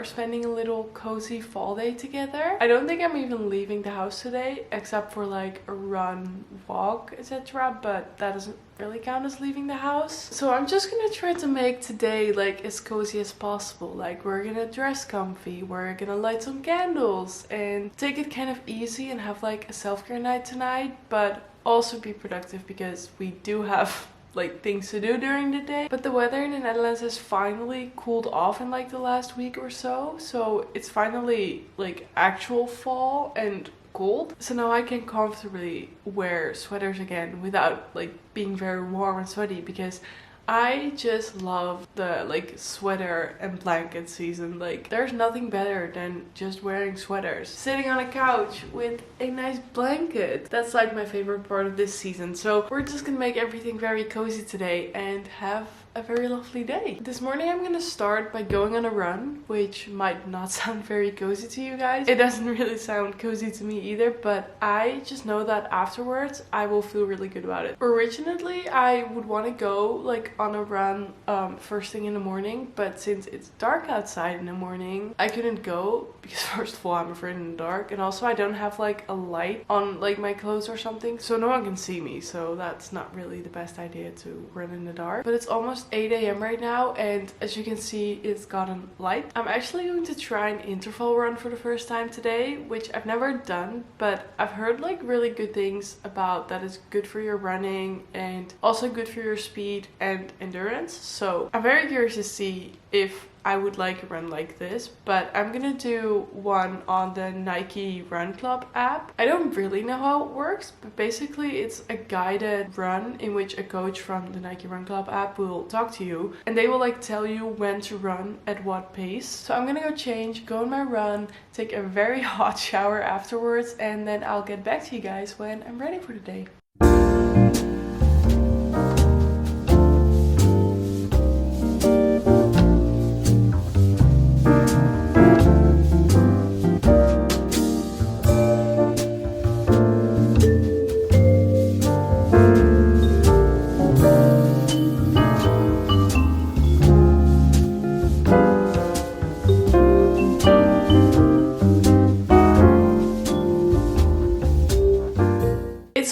spending a little cozy fall day together. I don't think I'm even leaving the house today, except for like a run, walk, etc. But that doesn't really count as leaving the house. So I'm just gonna try to make today like as cozy as possible. Like we're gonna dress comfy, we're gonna light some candles and take it kind of easy and have like a self-care night tonight, but also be productive because we do have like things to do during the day. But the weather in the Netherlands has finally cooled off in like the last week or so. So it's finally like actual fall and cold. So now I can comfortably wear sweaters again without like being very warm and sweaty, because I just love the like sweater and blanket season. Like there's nothing better than just wearing sweaters, sitting on a couch with a nice blanket. That's like my favorite part of this season. So we're just gonna make everything very cozy today and have a very lovely day. This morning I'm gonna start by going on a run, which might not sound very cozy to you guys. It doesn't really sound cozy to me either, but I just know that afterwards I will feel really good about it. Originally I would want to go like on a run first thing in the morning, but since it's dark outside in the morning I couldn't go because first of all I'm afraid in the dark, and also I don't have like a light on like my clothes or something, so no one can see me, so that's not really the best idea to run in the dark. But it's almost 8 a.m. right now, and as you can see it's gotten light. I'm actually going to try an interval run for the first time today, which I've never done, but I've heard like really good things about that. It's good for your running and also good for your speed and endurance. So I'm very curious to see if I would like a run like this, but I'm gonna do one on the Nike Run Club app. I don't really know how it works, but basically it's a guided run in which a coach from the Nike Run Club app will talk to you and they will like tell you when to run at what pace. So I'm gonna go change, go on my run, take a very hot shower afterwards, and then I'll get back to you guys when I'm ready for the day.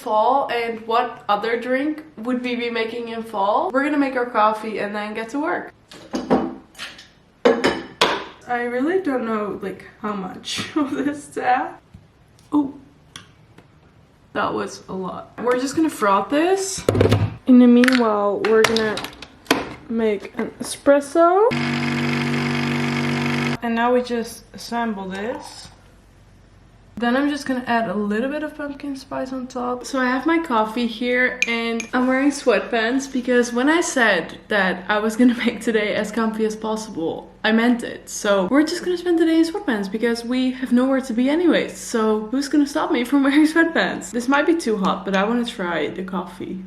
Fall, and what other drink would we be making in fall? We're gonna make our coffee and then get to work. I really don't know like how much of this to add. Oh, that was a lot. We're just gonna froth this. In the meanwhile, we're gonna make an espresso. And now we just assemble this. Then I'm just gonna add a little bit of pumpkin spice on top. So I have my coffee here and I'm wearing sweatpants because when I said that I was gonna make today as comfy as possible, I meant it. So we're just gonna spend the day in sweatpants because we have nowhere to be anyways. So who's gonna stop me from wearing sweatpants? This might be too hot, but I wanna try the coffee.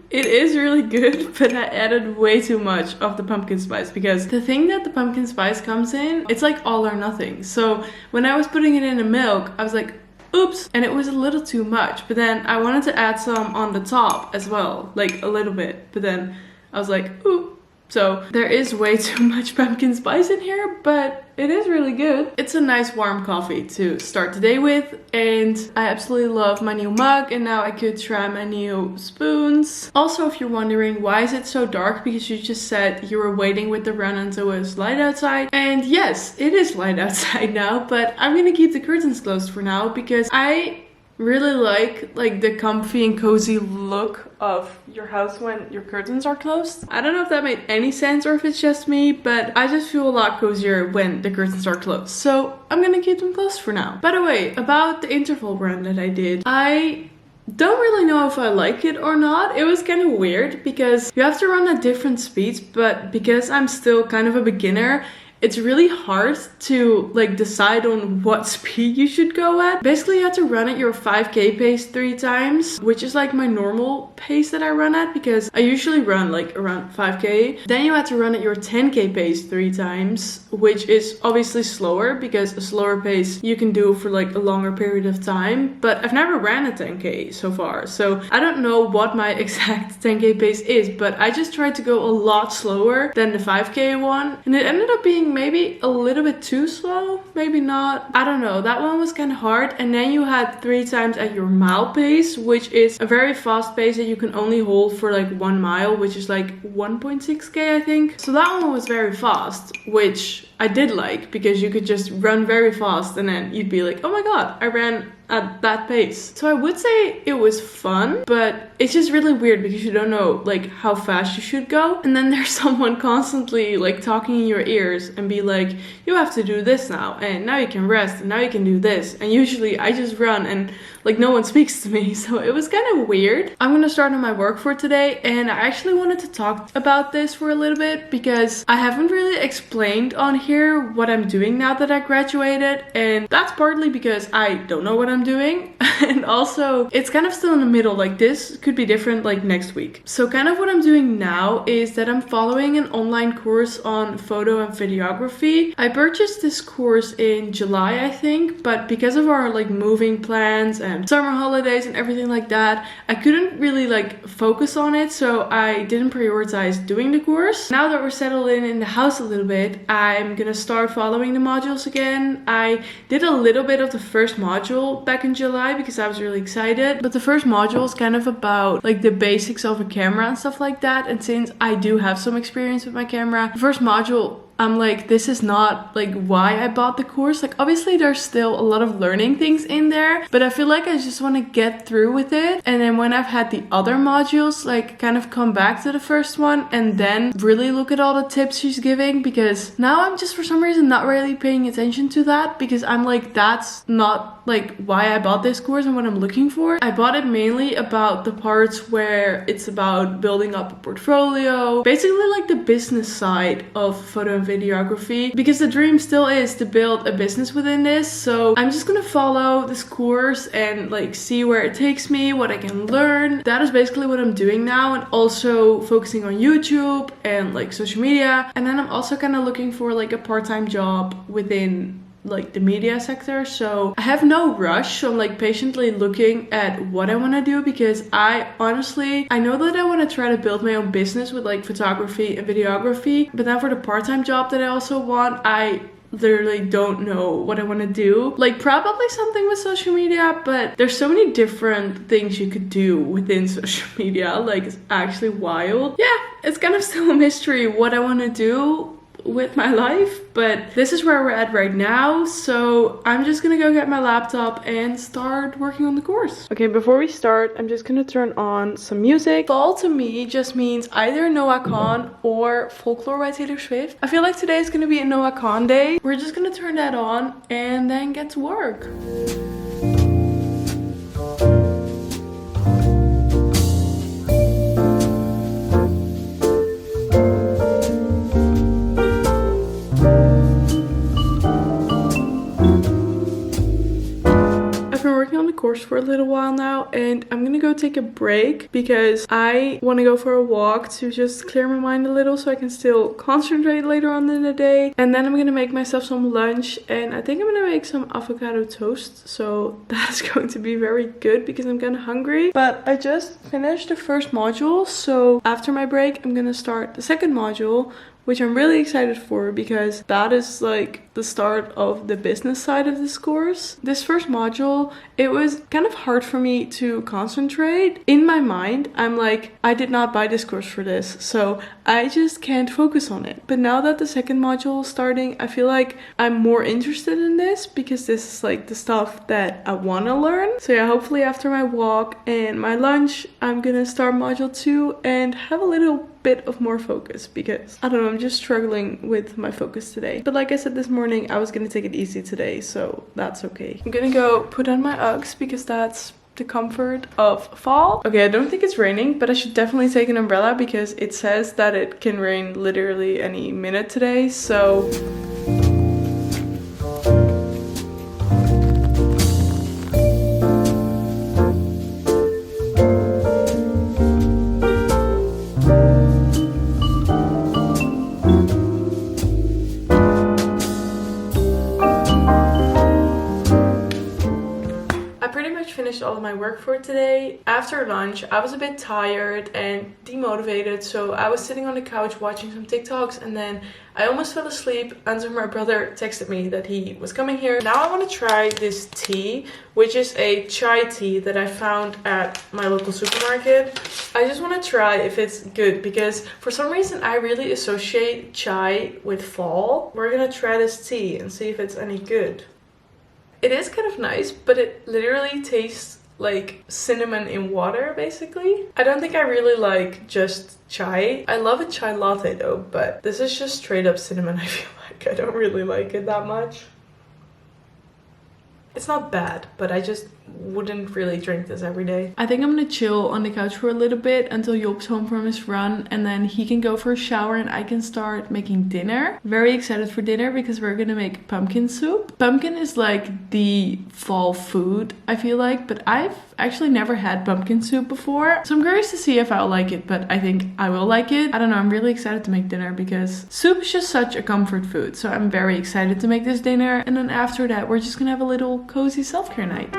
It is really good, but I added way too much of the pumpkin spice because the thing that the pumpkin spice comes in, it's like all or nothing. So when I was putting it in the milk, I was like, oops, and it was a little too much. But then I wanted to add some on the top as well, like a little bit. But then I was like, ooh. So there is way too much pumpkin spice in here, but it is really good. It's a nice warm coffee to start the day with, and I absolutely love my new mug, and now I could try my new spoons. Also, if you're wondering why is it so dark, because you just said you were waiting with the run until it was light outside, and yes, it is light outside now, but I'm gonna keep the curtains closed for now because I really like the comfy and cozy look of your house when your curtains are closed. I don't know if that made any sense or if it's just me, but I just feel a lot cozier when the curtains are closed. So I'm gonna keep them closed for now. By the way, about the interval run that I did, I don't really know if I like it or not. It was kind of weird because you have to run at different speeds, but because I'm still kind of a beginner, it's really hard to like decide on what speed you should go at. Basically you have to run at your 5k pace 3 times, which is like my normal pace that I run at because I usually run like around 5k. Then you have to run at your 10k pace 3 times, which is obviously slower because a slower pace you can do for like a longer period of time. But I've never ran a 10k so far, so I don't know what my exact 10k pace is, but I just tried to go a lot slower than the 5k one, and it ended up being maybe a little bit too slow, maybe not, I don't know. That one was kind of hard. And then you had 3 times at your mile pace, which is a very fast pace that you can only hold for like 1 mile, which is like 1.6k I think. So that one was very fast, which I did like because you could just run very fast and then you'd be like, oh my god, I ran at that pace. So I would say it was fun, but it's just really weird because you don't know like how fast you should go. And then there's someone constantly like talking in your ears and be like, you have to do this now, and now you can rest, and now you can do this. And usually I just run and like no one speaks to me, so it was kind of weird. I'm gonna start on my work for today, and I actually wanted to talk about this for a little bit because I haven't really explained on here what I'm doing now that I graduated, and that's partly because I don't know what I'm doing and also it's kind of still in the middle. Like this could be different like next week. So kind of what I'm doing now is that I'm following an online course on photo and videography. I purchased this course in July I think, but because of our like moving plans and summer holidays and everything like that, I couldn't really like focus on it, so I didn't prioritize doing the course. Now that we're settled in the house a little bit, I'm gonna start following the modules again. I did a little bit of the first module back in July because I was really excited, but the first module is kind of about like the basics of a camera and stuff like that, and since I do have some experience with my camera, the first module I'm like, this is not like why I bought the course. Like obviously there's still a lot of learning things in there, but I feel like I just want to get through with it, and then when I've had the other modules, like kind of come back to the first one and then really look at all the tips she's giving, because now I'm just for some reason not really paying attention to that because I'm like, that's not like why I bought this course and what I'm looking for. I bought it mainly about the parts where it's about building up a portfolio, basically like the business side of photo and videography, because the dream still is to build a business within this. So I'm just gonna follow this course and like see where it takes me, what I can learn. That is basically what I'm doing now, and also focusing on YouTube and like social media. And then I'm also kind of looking for like a part-time job within like the media sector. So I have no rush, so I'm like patiently looking at what I want to do, because I know that I want to try to build my own business with like photography and videography, but then for the part-time job that I also want, I literally don't know what I want to do. Like probably something with social media, but there's so many different things you could do within social media, like it's actually wild. Yeah, it's kind of still a mystery what I want to do with my life, but this is where we're at right now. So I'm just gonna go get my laptop and start working on the course. Okay, before we start, I'm just gonna turn on some music. Fall to me just means either Noah Khan or Folklore by Taylor Swift. I feel like today is gonna be a Noah Khan day. We're just gonna turn that on and then get to work. Course for a little while now, and I'm gonna go take a break because I want to go for a walk to just clear my mind a little so I can still concentrate later on in the day. And then I'm gonna make myself some lunch, and I think I'm gonna make some avocado toast, so that's going to be very good because I'm kind of hungry. But I just finished the first module, so after my break I'm gonna start the second module, which I'm really excited for because that is like the start of the business side of this course. This first module, it was kind of hard for me to concentrate. In my mind, I'm like, I did not buy this course for this, so I just can't focus on it. But now that the second module is starting, I feel like I'm more interested in this because this is like the stuff that I want to learn. So yeah, hopefully after my walk and my lunch, I'm gonna start module 2 and have a little bit of more focus, because I don't know, I'm just struggling with my focus today. But like I said this morning, I was gonna take it easy today, so that's okay. I'm gonna go put on my Uggs because that's the comfort of fall. Okay, I don't think it's raining, but I should definitely take an umbrella because it says that it can rain literally any minute today, so much finished all of my work for today. After lunch, I was a bit tired and demotivated, so I was sitting on the couch watching some TikToks, and then I almost fell asleep until my brother texted me that he was coming here. Now I want to try this tea, which is a chai tea that I found at my local supermarket. I just want to try if it's good because for some reason I really associate chai with fall. We're gonna try this tea and see if it's any good. It is kind of nice, but it literally tastes like cinnamon in water, basically. I don't think I really like just chai. I love a chai latte though, but this is just straight up cinnamon. I feel like I don't really like it that much. It's not bad, but I just wouldn't really drink this every day. I think I'm gonna chill on the couch for a little bit until Job's home from his run, and then he can go for a shower and I can start making dinner. Very excited for dinner because we're gonna make pumpkin soup. Pumpkin is like the fall food, I feel like, but I've actually never had pumpkin soup before. So I'm curious to see if I'll like it, but I think I will like it. I don't know, I'm really excited to make dinner because soup is just such a comfort food. So I'm very excited to make this dinner, and then after that we're just gonna have a little cozy self-care night.